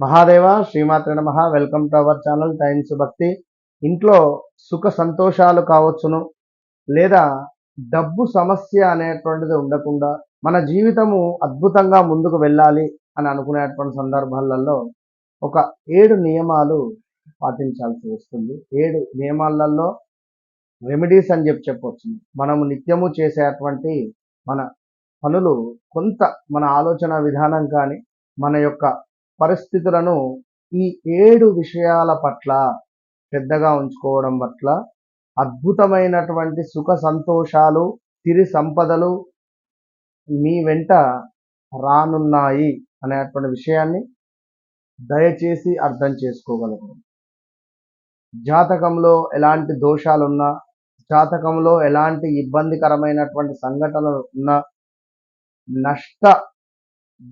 మహాదేవ శ్రీమాత్రే నమః. Welcome to our channel times భక్తి. ఇంట్లో సుఖ సంతోషాలు కావచ్చును, లేదా డబ్బు సమస్య అనేటువంటిది ఉండకుండా మన జీవితము అద్భుతంగా ముందుకు వెళ్ళాలి అని అనుకునేటువంటి సందర్భాలలో ఒక 7 నియమాలు పాటించాల్సి వస్తుంది. 7 నియమాలలో రెమెడీస్ అని చెప్పొచ్చు. మనము నిత్యము చేసేటువంటి మన పనులు కొంత మన ఆలోచన విధానం కానీ మన యొక్క పరిస్థితులను ఈ 7 విషయాల పట్ల శ్రద్ధగా ఉంచుకోవడం పట్ల అద్భుతమైనటువంటి సుఖ సంతోషాలు, సిరి సంపదలు మీ వెంట రానున్నాయి అనేటువంటి విషయాన్ని దయచేసి అర్థం చేసుకోగలరు. జాతకంలో ఎలాంటి దోషాలున్నా, జాతకంలో ఎలాంటి ఇబ్బందికరమైనటువంటి సంఘటనలు ఉన్నా, నష్ట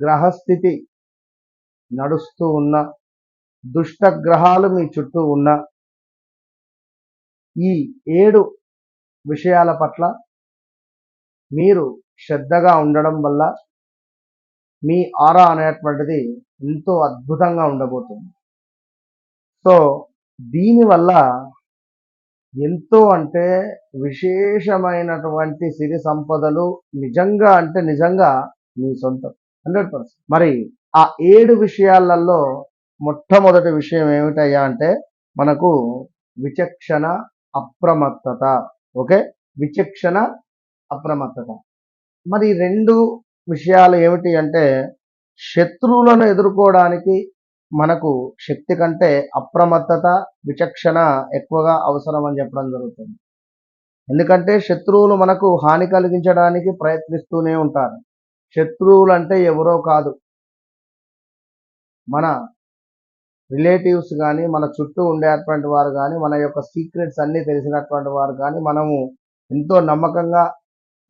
గ్రహస్థితి నడుస్తూ ఉన్న, దుష్ట గ్రహాలు మీ చుట్టూ ఉన్న ఈ 7 విషయాల పట్ల మీరు శ్రద్ధగా ఉండడం వల్ల మీ ఆరా అనేటువంటిది ఎంతో అద్భుతంగా ఉండబోతుంది. సో దీనివల్ల ఎంతో అంటే విశేషమైనటువంటి సిరి సంపదలు నిజంగా అంటే నిజంగా మీ సొంతం 100%. మరి ఆ 7 విషయాలలో మొట్టమొదటి విషయం ఏమిటయ్యా అంటే మనకు విచక్షణ, అప్రమత్తత. ఓకే, విచక్షణ, అప్రమత్తత. మరి 2 విషయాలు ఏమిటి అంటే శత్రువులను ఎదుర్కోవడానికి మనకు శక్తి కంటే అప్రమత్తత, విచక్షణ ఎక్కువగా అవసరం అని చెప్పడం జరుగుతుంది. ఎందుకంటే శత్రువులు మనకు హాని కలిగించడానికి ప్రయత్నిస్తూనే ఉంటారు. శత్రువులు అంటే ఎవరో కాదు, మన రిలేటివ్స్ కానీ, మన చుట్టూ ఉండేటువంటి వారు కానీ, మన యొక్క సీక్రెట్స్ అన్నీ తెలిసినటువంటి వారు కానీ, మనము ఎంతో నమ్మకంగా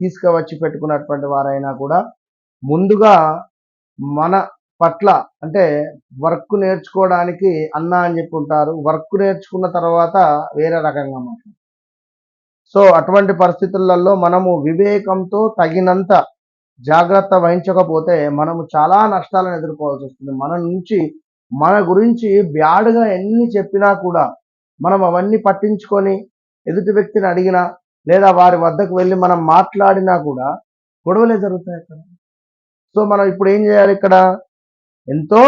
తీసుకువచ్చి పెట్టుకున్నటువంటి వారైనా కూడా ముందుగా మన పట్ల అంటే వర్క్ నేర్చుకోవడానికి అన్న అని చెప్పి ఉంటారు. వర్క్ నేర్చుకున్న తర్వాత వేరే రకంగా మాట్లాడతారు. సో అటువంటి పరిస్థితులలో మనము వివేకంతో తగినంత జాగ్రత్త వహించకపోతే మనము చాలా నష్టాలను ఎదుర్కోవాల్సి వస్తుంది. మన గురించి బ్యాడ్గా ఎన్ని చెప్పినా కూడా మనం అవన్నీ పట్టించుకొని ఎదుటి వ్యక్తిని అడిగినా లేదా వారి వద్దకు వెళ్ళి మనం మాట్లాడినా కూడా గొడవలే జరుగుతాయి అక్కడ. సో మనం ఇప్పుడు ఏం చేయాలి? ఇక్కడ ఎంతో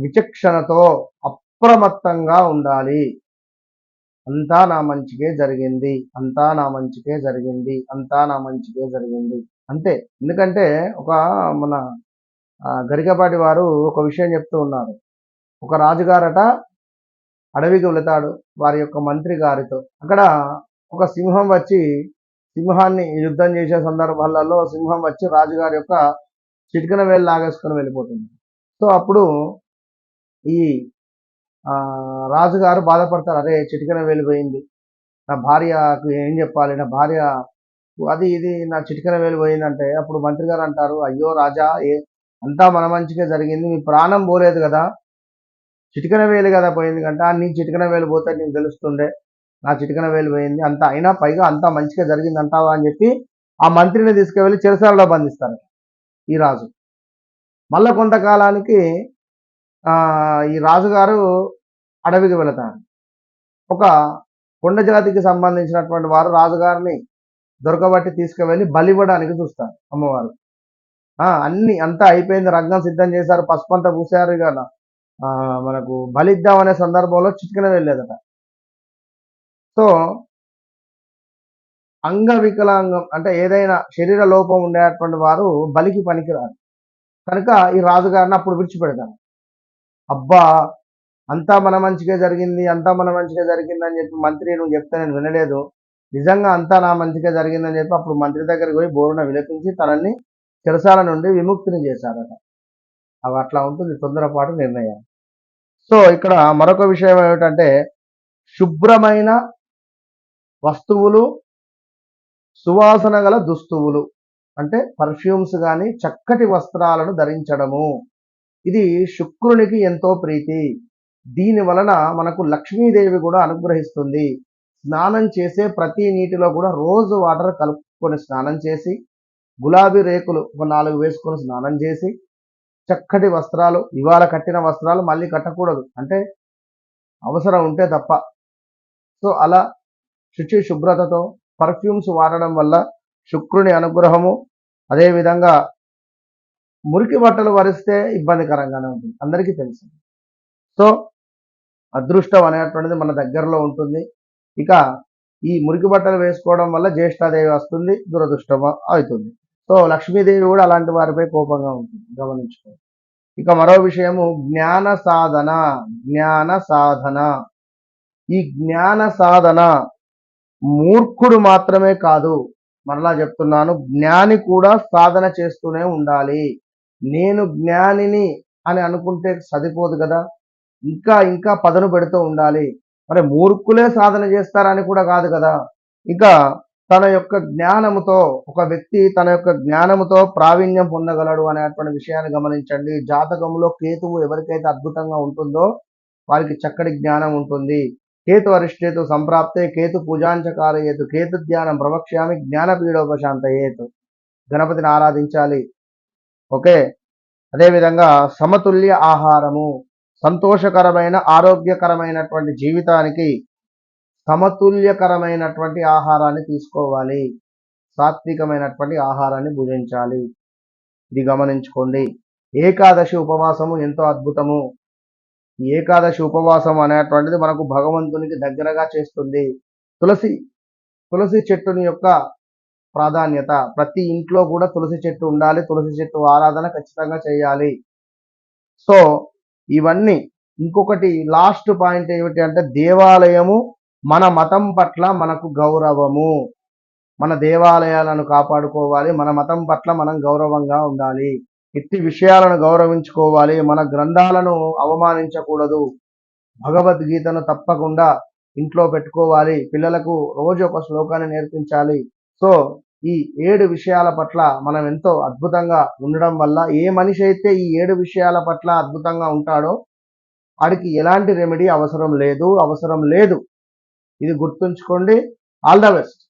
విచక్షణతో అప్రమత్తంగా ఉండాలి. అంతా నా మంచికే జరిగింది, అంతా నా మంచికే జరిగింది, అంతా నా మంచికే జరిగింది అంతే. ఎందుకంటే ఒక మన గరికపాటి వారు ఒక విషయం చెప్తూ ఉన్నారు. ఒక రాజుగారట అడవికి వెళతాడు వారి యొక్క మంత్రి గారితో. అక్కడ ఒక సింహం వచ్చి సింహాన్ని యుద్ధం చేసే సందర్భాలలో సింహం వచ్చి రాజుగారి యొక్క చిటికెన వేలు లాగేసుకొని వెళ్ళిపోతుంది. సో అప్పుడు ఈ రాజుగారు బాధపడతారు, అరే చిటికెన వేలు పోయింది, నా భార్యకు ఏం చెప్పాలి, నా భార్య అది ఇది నా చిటికెన వేలు పోయిందంటే అప్పుడు మంత్రి గారు అంటారు, అయ్యో రాజా, అంతా మన మంచిగా జరిగింది, మీ ప్రాణం పోలేదు కదా, చిటికెన వేలు కదా పోయింది కంట, నీ చిటికెన వేలు పోతే నీకు తెలుస్తుండే, నా చిటికెన వేలు పోయింది అంతా, అయినా పైగా అంతా మంచిగా జరిగింది అంటావా అని చెప్పి ఆ మంత్రిని తీసుకువెళ్ళి చెరసాలలో బంధిస్తారు ఈ రాజు. మళ్ళా కొంతకాలానికి ఈ రాజుగారు అడవికి వెళతారు. ఒక కొండ జాతికి సంబంధించినటువంటి వారు రాజుగారిని దొరకబట్టి తీసుకువెళ్ళి బలివ్వడానికి చూస్తారు అమ్మవారు. అంతా అయిపోయింది, రంగం సిద్ధం చేశారు, పసుపంతా పూసారు, ఇక మనకు బలిద్దామనే సందర్భంలో చిటికెన వెళ్ళేదట. సో అంగవికలాంగం అంటే ఏదైనా శరీర లోపం ఉండేటువంటి వారు బలికి పనికిరారు కనుక ఈ రాజుగారిని అప్పుడు విడిచిపెడతారు. అబ్బా అంతా మన మంచిగా జరిగింది, అంతా మన మంచిగా జరిగింది అని చెప్పి మంత్రి నువ్వు చెప్తే నేను వినలేదు, నిజంగా అంతా నా మంచిగా జరిగిందని చెప్పి అప్పుడు మంత్రి దగ్గరికి పోయి బోరున విలపించి తనని చెరసాల నుండి విముక్తిని చేశారట. అవి అట్లా ఉంటుంది తొందరపాటు నిర్ణయం. సో ఇక్కడ మరొక విషయం ఏమిటంటే శుభ్రమైన వస్తువులు, సువాసన గల దుస్తువులు అంటే పర్ఫ్యూమ్స్ కానీ చక్కటి వస్త్రాలను ధరించడము, ఇది శుక్రునికి ఎంతో ప్రీతి. దీని వలన మనకు లక్ష్మీదేవి కూడా అనుగ్రహిస్తుంది. స్నానం చేసే ప్రతి నీటిలో కూడా రోజు వాటర్ కలుపుకొని స్నానం చేసి, గులాబీ రేకులు ఒక 4 వేసుకొని స్నానం చేసి, చక్కటి వస్త్రాలు, ఇవాళ కట్టిన వస్త్రాలు మళ్ళీ కట్టకూడదు, అంటే అవసరం ఉంటే తప్ప. సో అలా శుచి శుభ్రతతో పర్ఫ్యూమ్స్ వాడడం వల్ల శుక్రుని అనుగ్రహము, అదేవిధంగా మురికి బట్టలు వరిస్తే ఇబ్బందికరంగానే ఉంటుంది, అందరికీ తెలుసు. సో అదృష్టం అనేటువంటిది మన దగ్గరలో ఉంటుంది. ఇక ఈ మురికి బట్టలు వేసుకోవడం వల్ల జ్యేష్ఠాదేవి వస్తుంది, దురదృష్టం అవుతుంది. సో లక్ష్మీదేవి కూడా అలాంటి వారిపై కోపంగా ఉంటుంది, గమనించుకోండి. ఇక మరో విషయము జ్ఞాన సాధన. జ్ఞాన సాధన, ఈ జ్ఞాన సాధన మూర్ఖుడు మాత్రమే కాదు, మరలా చెప్తున్నాను, జ్ఞాని కూడా సాధన చేస్తూనే ఉండాలి. నేను జ్ఞానిని అని అనుకుంటే సరిపోదు కదా, ఇంకా ఇంకా పదను పెడుతూ ఉండాలి. మరి మూర్ఖులే సాధన చేస్తారని కూడా కాదు కదా. ఇక తన యొక్క జ్ఞానముతో, ఒక వ్యక్తి తన యొక్క జ్ఞానముతో ప్రావీణ్యం పొందగలడు అనేటువంటి విషయాన్ని గమనించండి. జాతకంలో కేతువు ఎవరికైతే అద్భుతంగా ఉంటుందో వారికి చక్కటి జ్ఞానం ఉంటుంది. కేతు అరిష్టేతు సంప్రాప్తే కేతు పూజాంచకారయేతు కేతు ధ్యానం ప్రవక్ష్యామి జ్ఞానపీడోపశాంతయేతు. గణపతిని ఆరాధించాలి. ఓకే. అదేవిధంగా సమతుల్య ఆహారము, సంతోషకరమైన ఆరోగ్యకరమైనటువంటి జీవితానికి సమతుల్యకరమైనటువంటి ఆహారాన్ని తీసుకోవాలి, సాత్వికమైనటువంటి ఆహారాన్ని భుజించాలి. ఇది గమనించుకోండి. ఏకాదశి ఉపవాసము ఎంతో అద్భుతము. ఈ ఏకాదశి ఉపవాసం అనేటువంటిది మనకు భగవంతునికి దగ్గరగా చేస్తుంది. తులసి చెట్టుని యొక్క ప్రాధాన్యత, ప్రతి ఇంట్లో కూడా తులసి చెట్టు ఉండాలి, తులసి చెట్టు ఆరాధన ఖచ్చితంగా చేయాలి. సో ఇవన్నీ. ఇంకొకటి లాస్ట్ పాయింట్ ఏమిటి అంటే దేవాలయము, మన మతం పట్ల మనకు గౌరవము. మన దేవాలయాలను కాపాడుకోవాలి, మన మతం పట్ల మనం గౌరవంగా ఉండాలి, ఇట్టి విషయాలను గౌరవించుకోవాలి, మన గ్రంథాలను అవమానించకూడదు, భగవద్గీతను తప్పకుండా ఇంట్లో పెట్టుకోవాలి, పిల్లలకు రోజు ఒక శ్లోకాన్ని నేర్పించాలి. సో ఈ 7 విషయాల పట్ల మనం ఎంతో అద్భుతంగా ఉండడం వల్ల, ఏ మనిషి అయితే ఈ 7 విషయాల పట్ల అద్భుతంగా ఉంటాడో వాడికి ఎలాంటి రెమెడీ అవసరం లేదు. ఇది గుర్తుంచుకోండి. All the best.